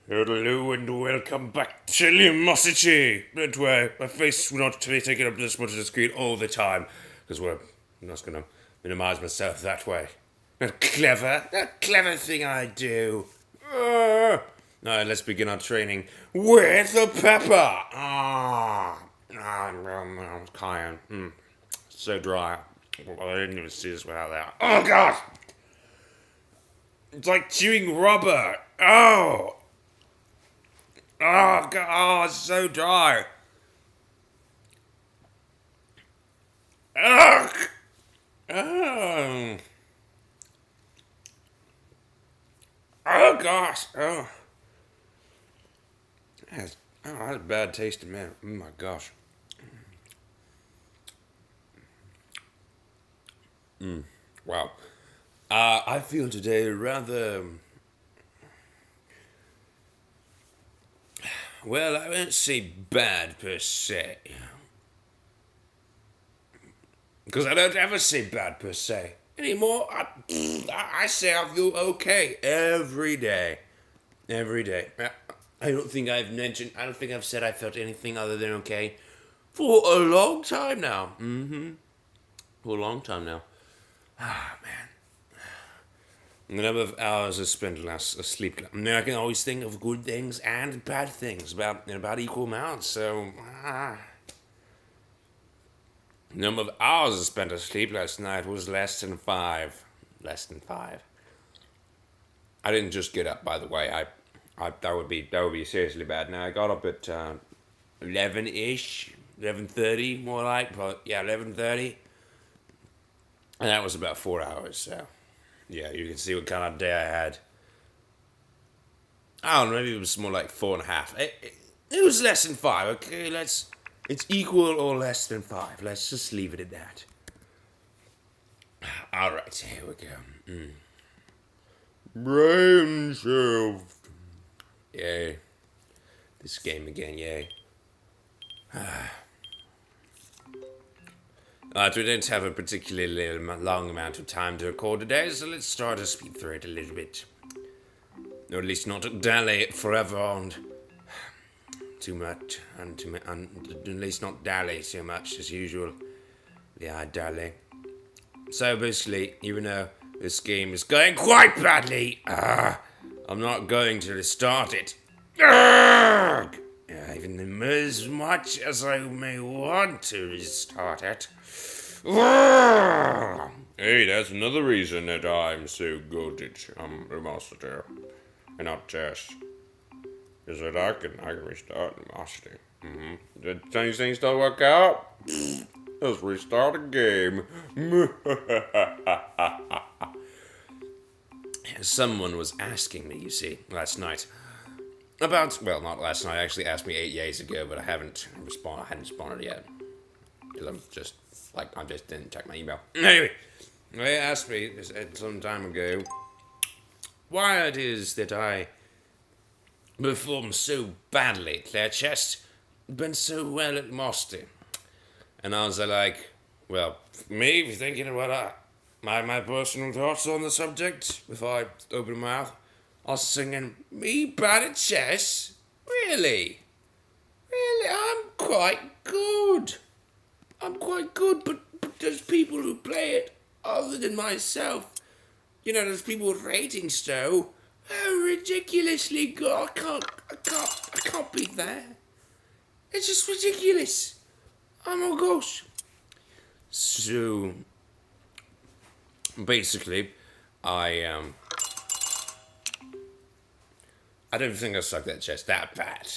Hello and welcome back to Lumosity. Don't worry, my face will not be taking up this much of the screen all the time, because I'm not going to minimize myself that way. Not clever thing I do. Alright, let's begin our training with the pepper. I'm cayenne. So dry. I didn't even see this without that. Oh god! It's like chewing rubber. Oh! Oh god, oh, it's so dry. Ugh. Oh. Oh gosh. That's a bad taste, man. Oh my gosh. Wow. I feel today rather. Well, I won't say bad per se. Because I don't ever say bad per se anymore. I say I feel okay every day. Every day. I don't think I've said I felt anything other than okay for a long time now. For a long time now. Ah, man. The number of hours I spent asleep. I mean, I can always think of good things and bad things about equal amounts. So, the number of hours I spent asleep last night was less than 5. Less than 5. I didn't just get up, by the way. That would be seriously bad. Now I got up at 11-ish, 11:30 more like, but yeah, 11:30, and that was about 4 hours. So yeah, you can see what kind of day I had. I don't know, maybe it was more like 4.5. It was less than 5. Okay, it's equal or less than 5. Let's just leave it at that. All right, here we go. Brain shift. Yay. This game again, yay. We don't have a particularly long amount of time to record today, so let's try to speed through it a little bit. Or at least not dally it forever on too much, and at least not dally so much as usual. Yeah, I dally. So basically, even though this game is going quite badly, I'm not going to restart it. Even as much as I may want to restart it. Hey, that's another reason that I'm so good at Lumosity, and not chess. Is that I can restart Lumosity. Did things don't work out? Let's restart a game. Someone was asking me, you see, last night not last night. Actually, asked me 8 days ago, but I hadn't responded yet because I just didn't check my email. Anyway, they asked me some time ago why it is that I perform so badly at clear chest, been so well at Lumosity. And I was like, well, me, if you're thinking about my personal thoughts on the subject before I open my mouth, I was singing, me bad at chess? Really? Really? I'm quite good. But there's people who play it other than myself. You know, there's people with ratings though. Oh, ridiculously good. I can't beat that. It's just ridiculous. Oh my gosh. So, basically, I don't think I suck at chess that bad.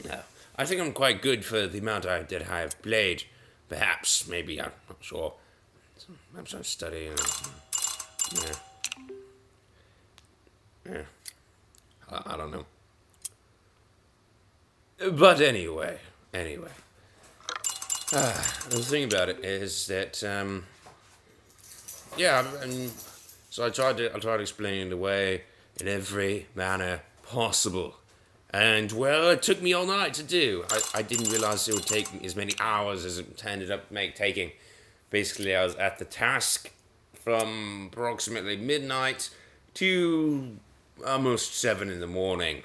No. I think I'm quite good for the amount that I have played. Perhaps, maybe, I'm not sure. Perhaps I'm studying. Yeah. I don't know. But anyway. The thing about it is that, so I tried to explain it away in every manner possible. And, well, it took me all night to do. I didn't realize it would take as many hours as it ended up taking. Basically, I was at the task from approximately midnight to almost 7 in the morning.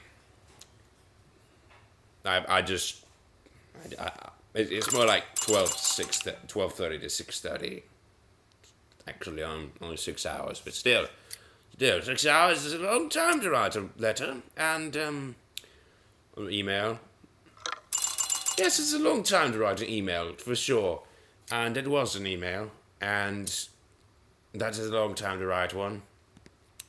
It's more like 12:30 to 6:30. Actually, only 6 hours, but still, 6 hours is a long time to write a letter and or email. Yes, it's a long time to write an email for sure, and it was an email, and that is a long time to write one.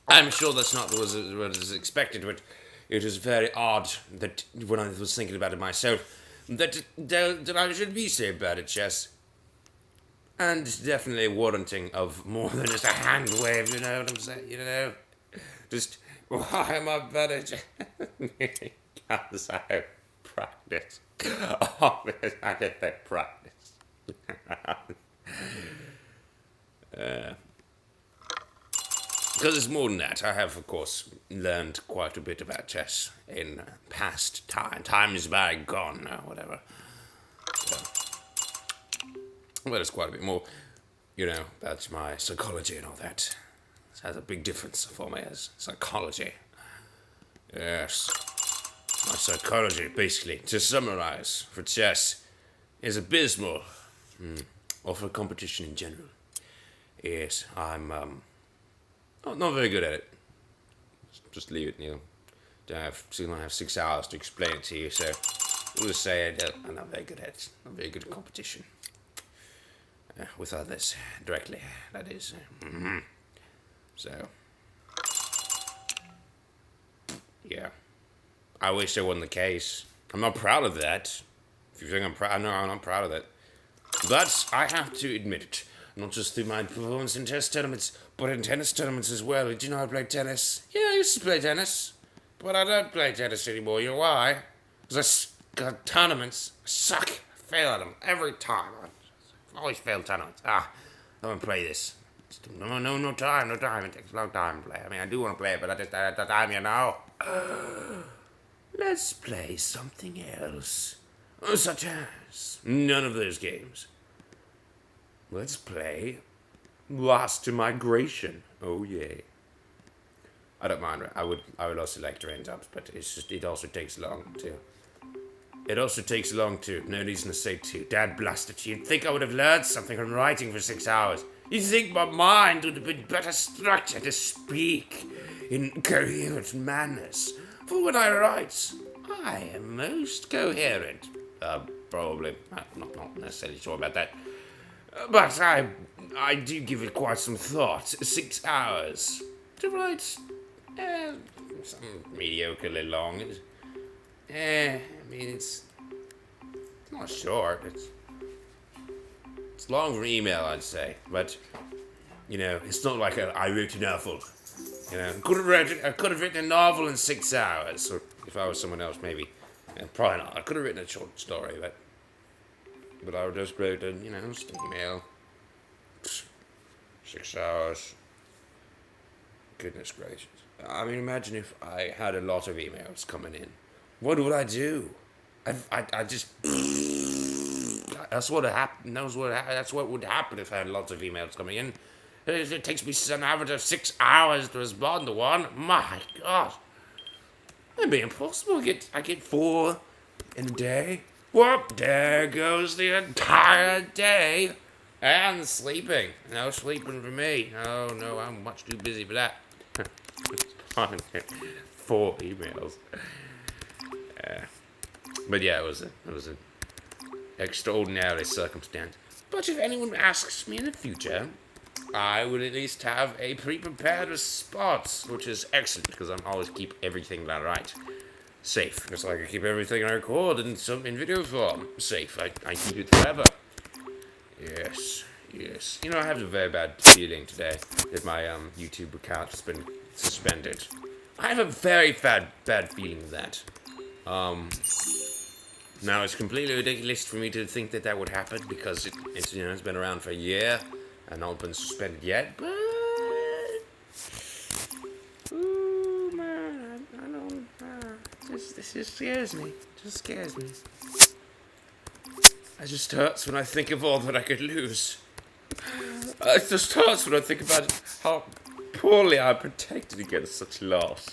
I'm sure that's not what was expected, but it was very odd that when I was thinking about it myself, that I should be so bad at chess. And definitely warranting of more than just a hand wave, you know what I'm saying? You know? Just, why am I bad at chess? Because I have practice. Oh, I get that practice. Because it's more than that. I have, of course, learned quite a bit about chess in past time. Time is bygone, or whatever. So, well, it's quite a bit more, about my psychology and all that. It has a big difference for me as psychology. Yes. My psychology, basically, to summarize, for chess, is abysmal. Or for competition in general. Yes, I'm, not very good at it. Just leave it, Don't have 6 hours to explain it to you, so we'll just say that I'm not very good at it. Not very good at competition. With others, directly, that is. So, yeah. I wish that wasn't the case. I'm not proud of that. If you think I'm proud, no, I'm not proud of that. But I have to admit it. Not just through my performance in chess tournaments, but in tennis tournaments as well. Did you know I played tennis? Yeah, I used to play tennis. But I don't play tennis anymore. You know why? Because I got tournaments. I suck. I fail at them every time. I always fail tournaments. I don't play this. No time. It takes a long time to play. I mean, I do want to play it, but I just don't have the time, Let's play something else. Such as none of those games. Let's play Lost to Migration. Oh yeah. I don't mind. I would also like to end up, but it also takes long too. No reason to say too. Dad blasted you. You'd think I would have learned something from writing for 6 hours. You'd think my mind would have been better structured to speak in coherent manners. For when I write, I am most coherent. Probably. I'm not necessarily sure about that. But I do give it quite some thought. 6 hours to write something mediocrely long. I mean, it's not short. It's long for email, I'd say. But, it's not like I wrote a novel. I could have written a novel in 6 hours. Or if I was someone else, maybe. Probably not. I could have written a short story, but I just wrote an email. 6 hours. Goodness gracious. I mean, imagine if I had a lot of emails coming in. What would I do? I just... That's what would happen if I had lots of emails coming in. It takes me an average of 6 hours to respond to one. My God. That'd be impossible. I get 4 in a day. Whoop, there goes the entire day. And sleeping. No sleeping for me. No, I'm much too busy for that. 4 emails. But yeah, it was an extraordinary circumstance. But if anyone asks me in the future, I would at least have a pre-prepared response, which is excellent because I always keep everything that I write safe. Because I can keep everything I record in video form safe. I keep it forever. Yes. I have a very bad feeling today that my YouTube account has been suspended. I have a very bad feeling of that. Now it's completely ridiculous for me to think that would happen because it's been around for a year and not been suspended yet. But ooh man, I don't. This just scares me. It just hurts when I think of all that I could lose. It just hurts when I think about how poorly I'm protected against such loss.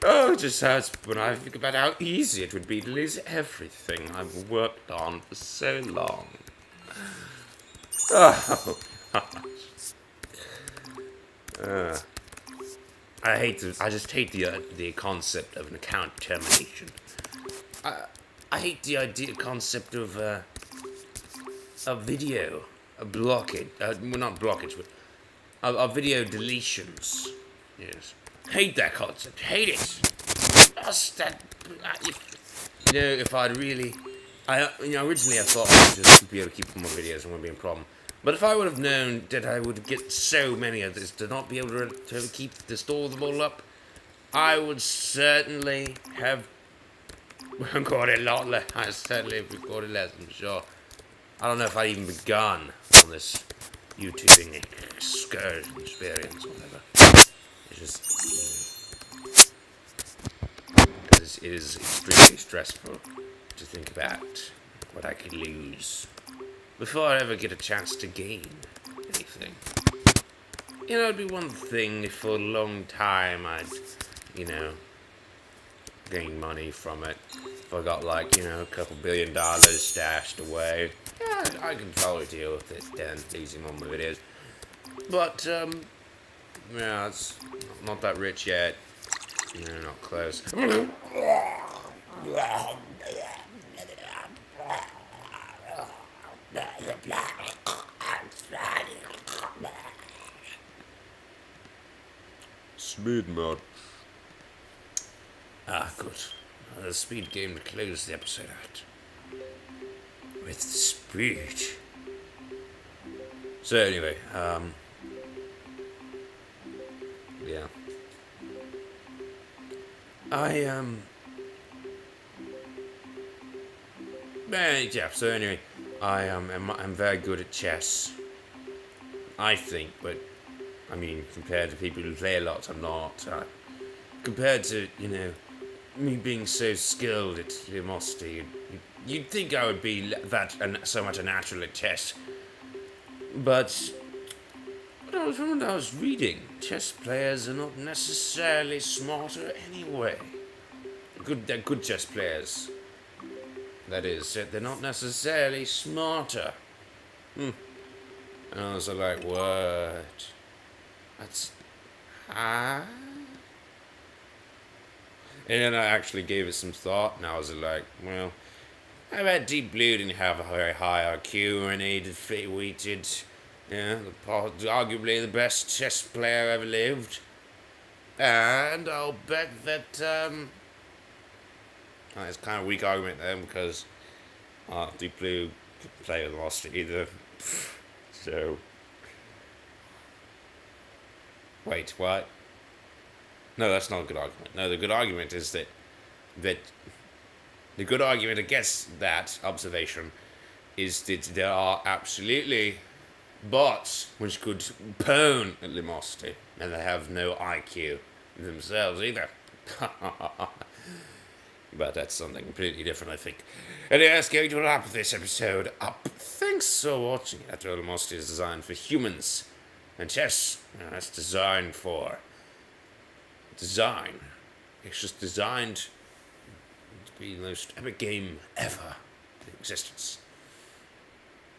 Oh, just as when I think about how easy it would be to lose everything I've worked on for so long. Oh, I just hate the concept of an account termination. I hate the concept of a video, a blockage, well not blockage, but a video deletions. Yes, hate that concept. Hate it. If I'd really, originally I thought I would just be able to keep all my videos and wouldn't be a problem. But if I would have known that I would get so many of this to not be able to store them all up, I would certainly have recorded a lot less. I certainly have recorded less, I'm sure. I don't know if I'd even begun on this YouTubing excursion experience or whatever. It's just, because it is extremely stressful to think about what I could lose before I ever get a chance to gain anything. It'd be one thing if for a long time I'd, gain money from it. If I got a couple $1 billion stashed away, yeah, I can probably deal with it then, losing all my videos. But, it's not that rich yet. Not close. Speed mode. Ah, good. The speed game to close the episode out. With speed. So anyway, yeah. So anyway, I'm very good at chess. I think, but compared to people who play a lot, I'm not. Compared to, me being so skilled at Lumosity, you'd think I would be so much a natural at chess. But when I was reading, chess players are not necessarily smarter anyway. They're good chess players. That is, they're not necessarily smarter. And I was like, what? That's... And then I actually gave it some thought, and I was like, well, I bet Deep Blue didn't have a very high IQ, and he defeated, arguably the best chess player ever lived. And I'll bet that, it's kind of a weak argument then, because Deep Blue couldn't play with Lost either. So, wait, what? No, that's not a good argument. No, the good argument is that the good argument against that observation is that there are absolutely bots which could pwn at Lumosity, and they have no IQ themselves either. But that's something completely different, I think. Anyway, that's going to wrap this episode up. Thanks for watching. After all, Lumosity is designed for humans, and chess, that's designed for design. It's just designed to be the most epic game ever in existence.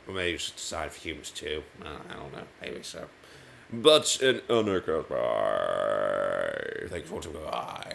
Or maybe it's designed for humans too. I don't know. Maybe so. But an undercut. Bye. Thank you for watching. Bye.